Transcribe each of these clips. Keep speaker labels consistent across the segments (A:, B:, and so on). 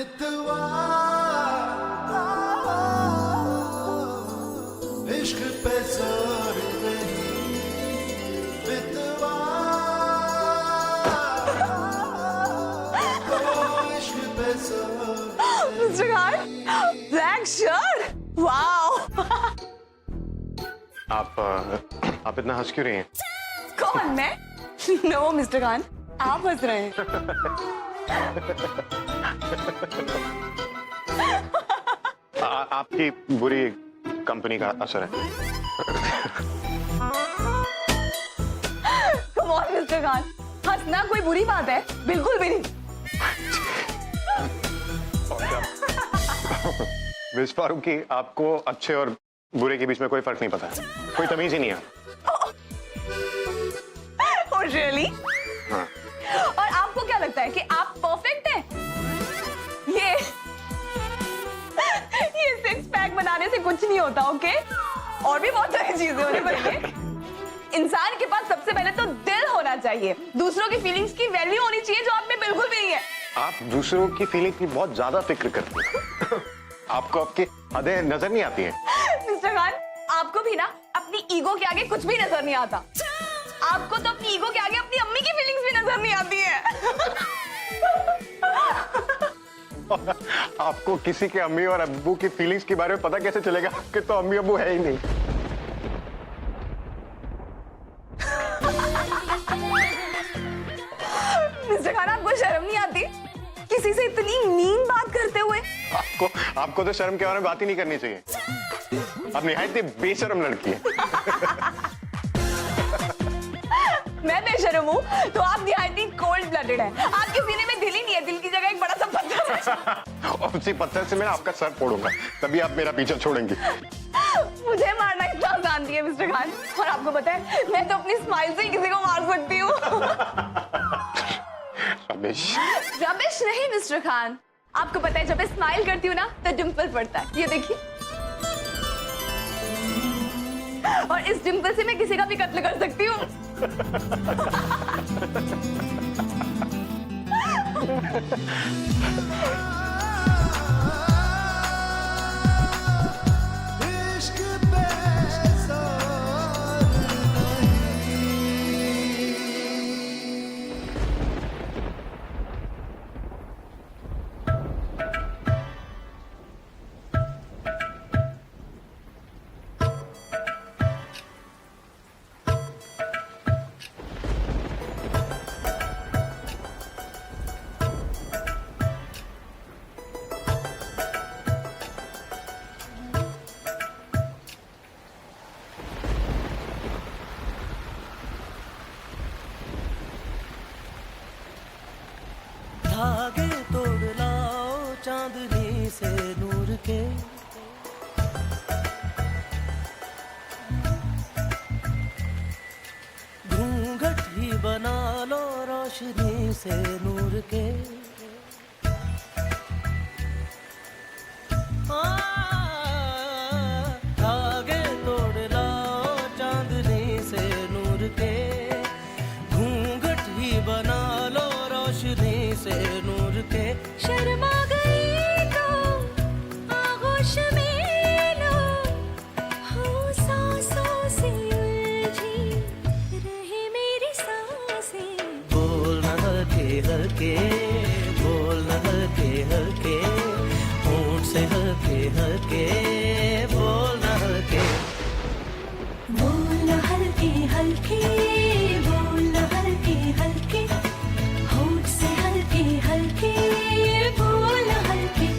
A: मितवा इश्क पे जोर नहीं मितवा इश्क पे जोर
B: Mr. Khan, black shirt. Wow.
C: आप इतना हंस क्यों रही हैं?
B: कौन मैं? No, Mr. Khan, आप हंस रहे हैं.
C: आपकी बुरी कंपनी का असर है.
B: Come on, Mr. Khan, हंसना कोई बुरी बात है? बिल्कुल भी नहीं.
C: मिस फारूकी, आपको अच्छे और बुरे के बीच में कोई फर्क नहीं पता है, कोई तमीज ही नहीं है.
B: Oh, really?
C: हाँ.
B: और आपको क्या लगता है कि आप परफेक्ट हैं? ये सिक्स पैक बनाने से कुछ नहीं होता, ओके? और भी बहुत सारी चीजें होने पड़ेंगी. इंसान के पास सबसे पहले तो दिल होना चाहिए, दूसरों की फीलिंग्स की वैल्यू होनी चाहिए, जो आप में बिल्कुल भी नहीं है.
C: आप दूसरों की फीलिंग की बहुत ज्यादा फिक्र करती हैं. आपको आपकी हदें नजर नहीं आती हैं.
B: मिस्टर खान, आपको भी ना अपनी ईगो के आगे कुछ भी नजर नहीं आता. आपको तो अपनी ईगो के आगे अपनी अम्मी की फीलिंग्स भी नजर नहीं आती है.
C: आपको किसी के अम्मी और अब्बू की फीलिंग्स के बारे में पता कैसे चलेगा? आपके तो अम्मी अब्बू है ही नहीं.
B: मिस्टर खान, आपको शर्म नहीं आती किसी से इतनी मीन बात करते हुए?
C: आपको तो शर्म के बारे में बात ही नहीं करनी चाहिए. आप निहायत ही बेशर्म लड़की है.
B: मैं बेशर्म हूँ तो आप निहायत ही कोल्ड ब्लडेड हैं. आपके सीने में दिल ही नहीं है, दिल की जगह एक बड़ा सा पत्थर है.
C: और उसी पत्थर से मैं आपका सर फोड़ूंगा, तभी आप मेरा पीछा छोड़ेंगे.
B: मुझे मारना इतना आसान नहीं है मिस्टर खान. और आपको पता है, मैं तो अपनी स्माइल से ही किसी को मार सकती हूँ. रबिश नहीं मिस्टर खान, आपको पता है जब मैं स्माइल करती हूँ ना तो डिंपल पड़ता है. ये देखिए, और इस डिंपल से मैं किसी का भी कत्ल कर सकती हूँ.
A: इश्क पे जोर
D: धागे तोड़ लाओ चांदनी से नूर के, घूंघट ही बना लो रोशनी से नूर के. धागे तोड़ लाओ चांदनी से नूर के, घूंघट ही बना लो रोशनी से नूर के.
E: शर्मा गई तो आगोश में लो, हो सांसों से उलझी रहे मेरी सांसें.
D: बोलना हल्के हल्के, बोलना हल्के हल्के, होंठ से हल्के हल्के, बोलना हल्के.
E: बोलना हल्के हल्के, बोलना हल्के हल्के, होंठ से हल्के हल्के, बोलना हल्के.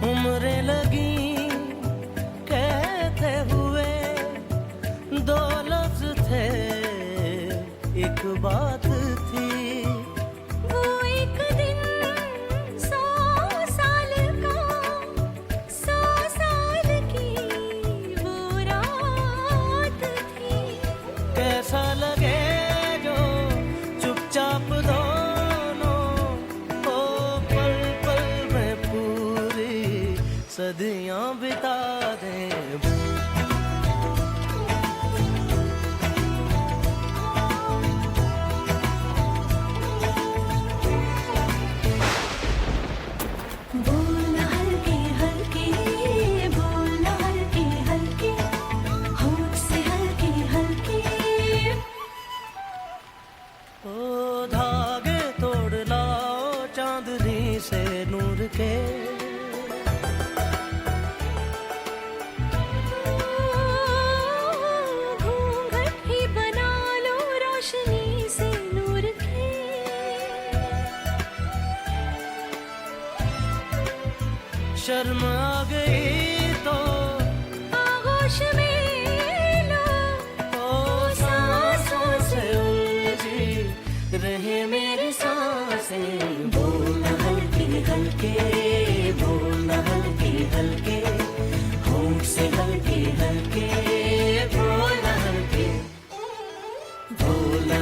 D: उम्रें लगी कहते हुए, दो लफ्ज थे एक बात थी.
E: वो एक दिन 100 साल का, 100 साल की
D: सदियां बिता दें।
E: बोलना हल्के हल्के, बोलना हल्के हल्के, होठ से हल्के हल्के।
D: ओ धागे तोड़ लाओ चांदनी से नूर के,
E: घूंघट ही बना लो रोशनी से नूर के।
D: शर्म आ गई तो
E: आगोश में लो,
D: ओ सांसों से उलझी रहे मेरी सांसें।
E: बोलना हल्के हल्के, बोलना हल्के हल्के, होठ से हल्के हल्के, बोलना हल्के, बोलना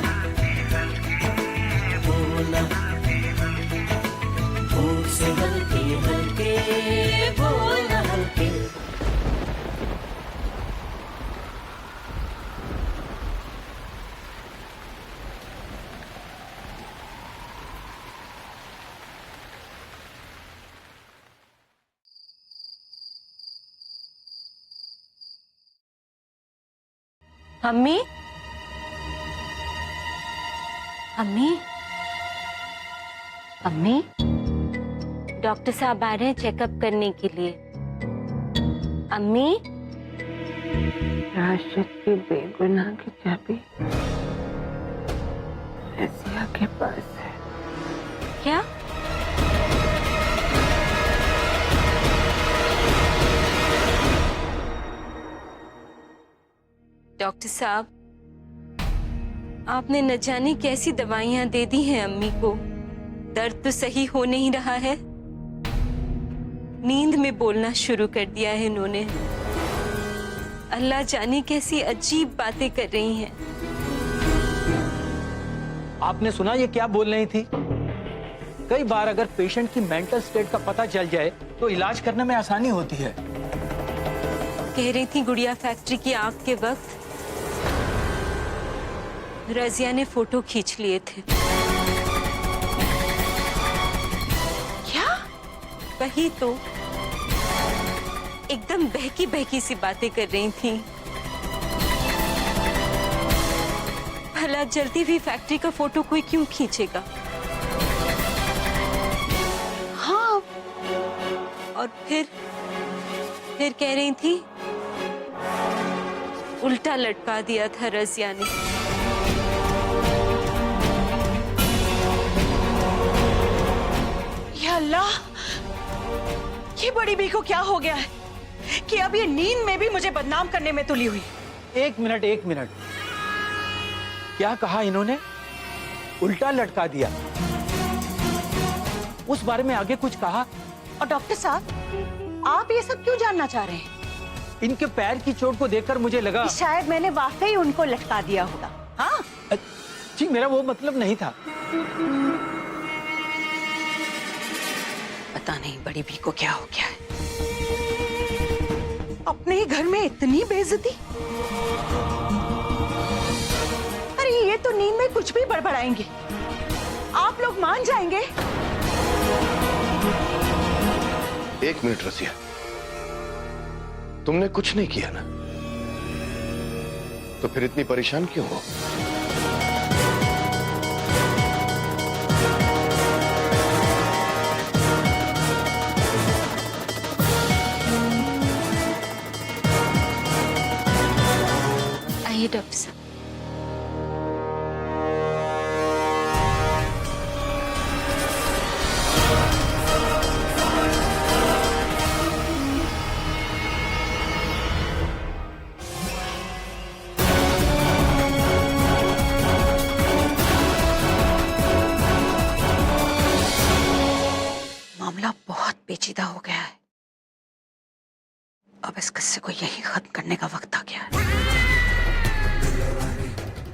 E: बोलना, होठ से हल्के हल्के, बोलना हल्के।
F: अम्मी, अम्मी, अम्मी, डॉक्टर साहब आ रहे हैं चेकअप करने के लिए। अम्मी,
G: राशिद की बेगुनाह की चाबी रजिया के पास है।
F: क्या? डॉक्टर साहब, आपने न जाने कैसी दवाइयां दे दी हैं अम्मी को। दर्द तो सही हो नहीं रहा है, नींद में बोलना शुरू कर दिया है इन्होंने। अल्लाह जाने कैसी अजीब बातें कर रही हैं।
H: आपने सुना ये क्या बोल रही थी? कई बार अगर पेशेंट की मेंटल स्टेट का पता चल जाए तो इलाज करने में आसानी होती है।
F: कह रही थी गुड़िया फैक्ट्री की आग के वक्त रजिया ने फोटो खींच लिए थे।
B: क्या?
F: वही तो, एकदम बहकी बहकी सी बातें कर रही थी। भला जल्दी भी फैक्ट्री का फोटो कोई क्यों खींचेगा?
B: हाँ,
F: और फिर कह रही थी उल्टा लटका दिया था रजिया ने।
B: या अल्लाह, ये बड़ी बी को क्या हो गया है कि अब ये नींद में भी मुझे बदनाम करने में तुली हुई।
H: एक मिनट, एक मिनट, क्या कहा इन्होंने? उल्टा लटका दिया? उस बारे में आगे कुछ कहा?
B: और डॉक्टर साहब, आप ये सब क्यों जानना चाह रहे हैं?
H: इनके पैर की चोट को देखकर मुझे लगा
B: शायद मैंने वाकई उनको लटका दिया होगा। हाँ
H: जी, मेरा वो मतलब नहीं था।
B: पता नहीं बड़ी बी को क्या हो गया है। अपने ही घर में इतनी बेइज्जती। अरे ये तो नींद में कुछ भी बड़बड़ाएंगे, आप लोग मान जाएंगे।
C: एक मिनट रसिया, तुमने कुछ नहीं किया ना, तो फिर इतनी परेशान क्यों हो?
F: आइए डॉक्टर साहब।
B: मामला बहुत पेचीदा हो गया है। अब इस किस्से को यही खत्म करने का वक्त आ गया है।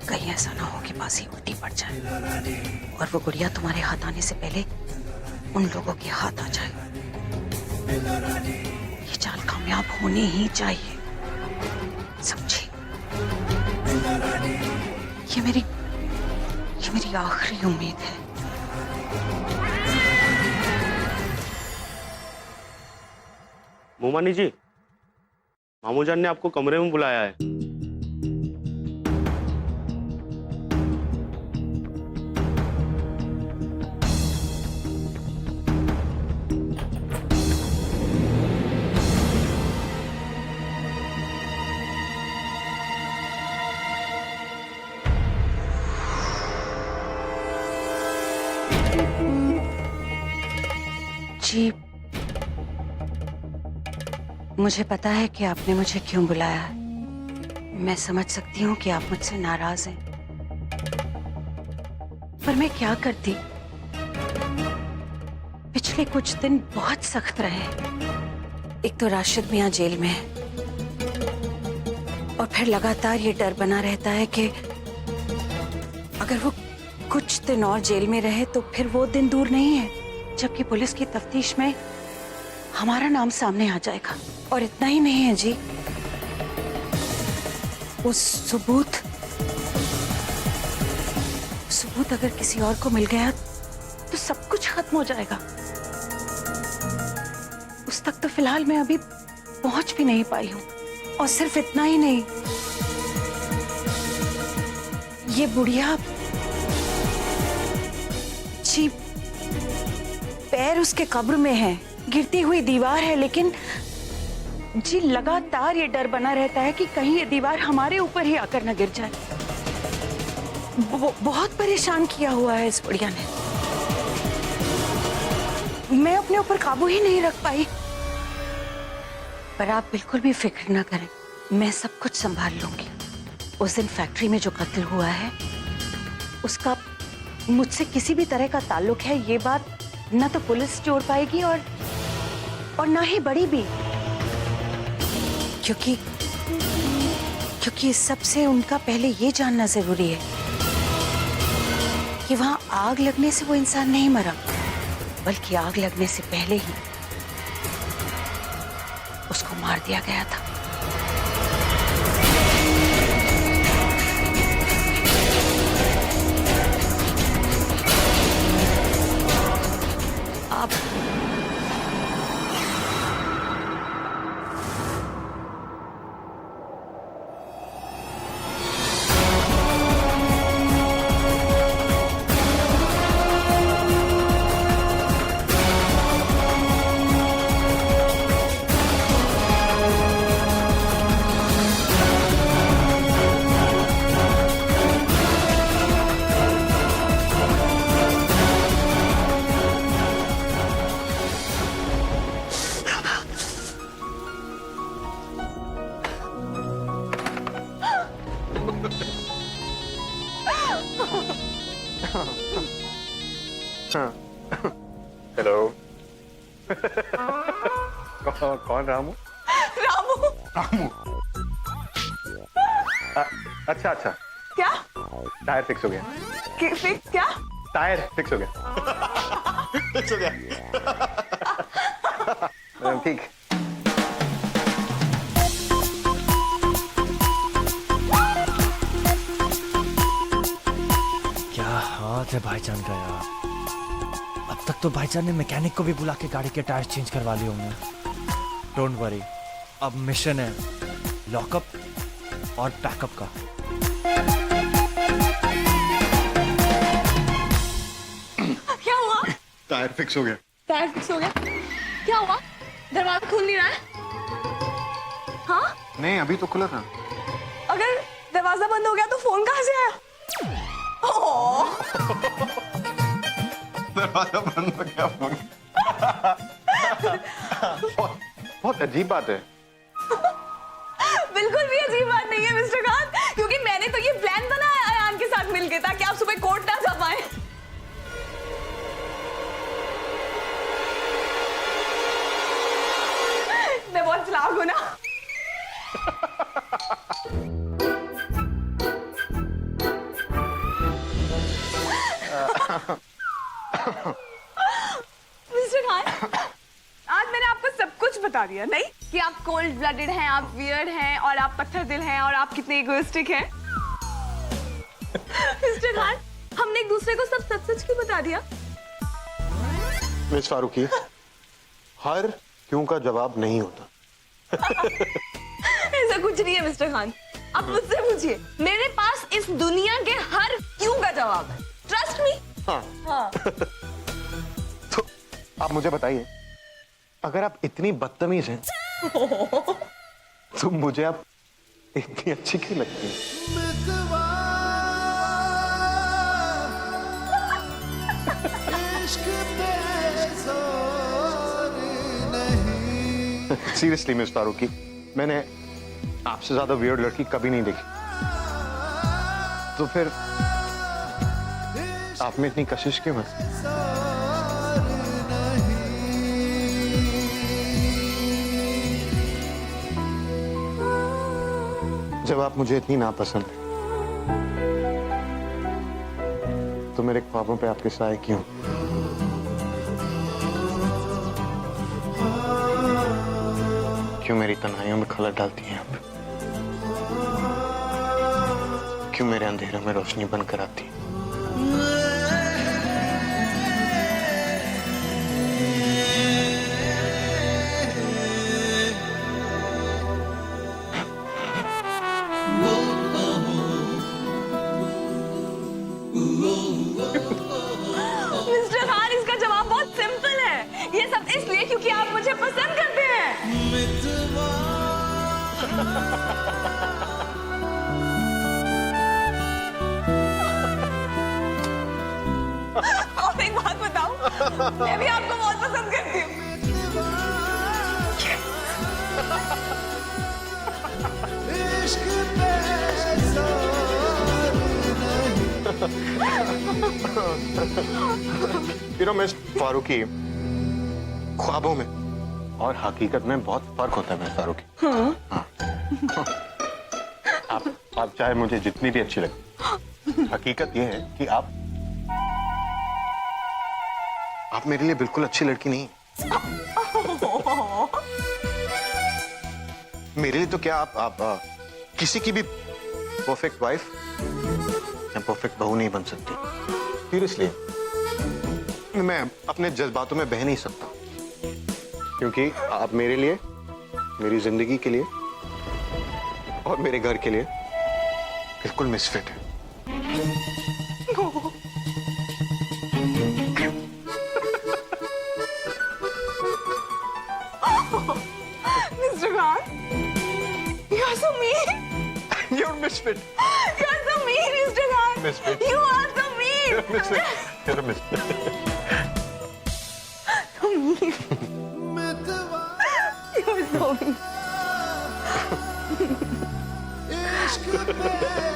B: कहीं ऐसा ना हो कि बाजी उल्टी पड़ जाए और वो गुड़िया तुम्हारे हाथ आने से पहले उन लोगों के हाथ आ जाए।
I: चाल कामयाब होनी ही चाहिए, समझी? ये मेरी आखिरी उम्मीद है।
J: मोमानी जी, मामू जान ने आपको कमरे में बुलाया है।
I: जी, मुझे पता है कि आपने मुझे क्यों बुलाया है। मैं समझ सकती हूँ कि आप मुझसे नाराज हैं, पर मैं क्या करती। पिछले कुछ दिन बहुत सख्त रहे। एक तो राशिद मियां जेल में है, और फिर लगातार ये डर बना रहता है कि अगर वो कुछ दिन और जेल में रहे तो फिर वो दिन दूर नहीं है जबकि पुलिस की तफ्तीश में हमारा नाम सामने आ जाएगा। और इतना ही नहीं है जी, वो सबूत अगर किसी और को मिल गया तो सब कुछ खत्म हो जाएगा। उस तक तो फिलहाल मैं अभी पहुंच भी नहीं पाई हूं। और सिर्फ इतना ही नहीं, ये बुढ़िया जी, पैर उसके कब्र में है, गिरती हुई दीवार है, लेकिन जी लगातार ये डर बना रहता है कि कहीं ये दीवार हमारे ऊपर ही आकर न गिर जाए। बहुत परेशान किया हुआ है इस बुढ़िया ने। मैं अपने ऊपर काबू ही नहीं रख पाई। पर आप बिल्कुल भी फिक्र न करें, मैं सब कुछ संभाल लूंगी। उस दिन फैक्ट्री में जो कत्ल हुआ है उसका मुझसे किसी भी तरह का ताल्लुक है, ये बात न तो पुलिस जोड़ पाएगी और ना ही बड़ी भी, क्योंकि इस सब से उनका पहले ये जानना जरूरी है कि वहां आग लगने से वो इंसान नहीं मरा, बल्कि आग लगने से पहले ही उसको मार दिया गया था। आप
C: हेलो। कौन रामू? रामू। अच्छा।
B: क्या
C: टायर फिक्स हो गया।
B: फिक्स? क्या
C: टायर फिक्स हो गया। फिक्स हो गया। ठीक।
K: क्या हाथ है भाईजान का यार। अब तक तो भाईजान ने मैकेनिक को भी बुला के गाड़ी के टायर चेंज करवा लिए होंगे। डोंट वरी, अब मिशन है लॉकअप और बैकअप का।
B: क्या हुआ?
C: टायर फिक्स हो गया।
B: टायर फिक्स हो गया? क्या हुआ? दरवाजा खुल नहीं रहा है? हाँ?
C: नहीं, अभी तो खुला था।
B: अगर दरवाजा बंद हो गया तो फोन कहाँ से आया?
C: दरवाजा बंद हो गया। बहुत अजीब बात है।
B: बिल्कुल भी अजीब बात नहीं है मिस्टर खान, क्योंकि मैंने तो ये प्लान बनाया अयान के साथ मिलके ताकि आप सुबह कोर्ट ना जा पाए। मैं बहुत चालाक हूं ना। मिस्टर खान, आज मैंने आपको सब कुछ बता दिया नहीं कि आप कोल्ड ब्लडेड हैं, आप वियर्ड हैं और आप पत्थर दिल हैं और आप कितने इगोइस्टिक हैं। मिस्टर खान, हमने एक दूसरे को सब सच सच क्यों बता दिया?
C: मिस फारूकी, हर क्यों का जवाब नहीं होता।
B: ऐसा कुछ नहीं है मिस्टर खान, आप मुझसे पूछिए, मेरे पास इस दुनिया के हर क्यों का जवाब है। Trust me.
C: हाँ। तो आप मुझे बताइए, अगर आप इतनी बदतमीज हैं तो मुझे आप इतनी अच्छी क्यों लगती है?
A: मितवा इश्क पे जोर नहीं।
C: सीरियसली मिस फारूकी, मैंने आपसे ज्यादा वियर्ड लड़की कभी नहीं देखी। तो फिर आप में इतनी कशिश क्यों है? जब आप मुझे इतनी नापसंद है तो मेरे ख्वाबों पे आपके साए क्यों? क्यों मेरी तन्हाइयों में खलल डालती हैं आप? क्यों मेरे अंधेरों में रोशनी बनकर आती है?
B: मिस्टर खान, इसका जवाब बहुत सिंपल है। ये सब इसलिए क्योंकि आप मुझे पसंद करते हैं। और एक बात बताऊं, मैं भी आपको बहुत पसंद करती हूँ।
A: इश्क पे जोर नहीं।
C: मिस फारूकी, ख्वाबों में और हकीकत में बहुत फर्क होता है मिस फारूकी। हाँ। आप चाहे मुझे जितनी भी अच्छी लगे, हकीकत यह है कि आप मेरे लिए बिल्कुल अच्छी लड़की नहीं। मेरे लिए तो क्या आप किसी की भी परफेक्ट वाइफ या परफेक्ट बहू नहीं बन सकती। सीरियसली, मैं अपने जज्बातों में बह नहीं सकता क्योंकि आप मेरे लिए, मेरी जिंदगी के लिए और मेरे घर के लिए बिल्कुल मिसफिट है।
B: Mister Khan, you are so mean.
C: You're misfit.
B: You are so mean, Mr. Khan.
C: Misfit.
B: You are so mean.
C: You're misfit. You're a misfit.
B: So mean.
A: Mitwa
B: You are so mean.
A: इश्क पे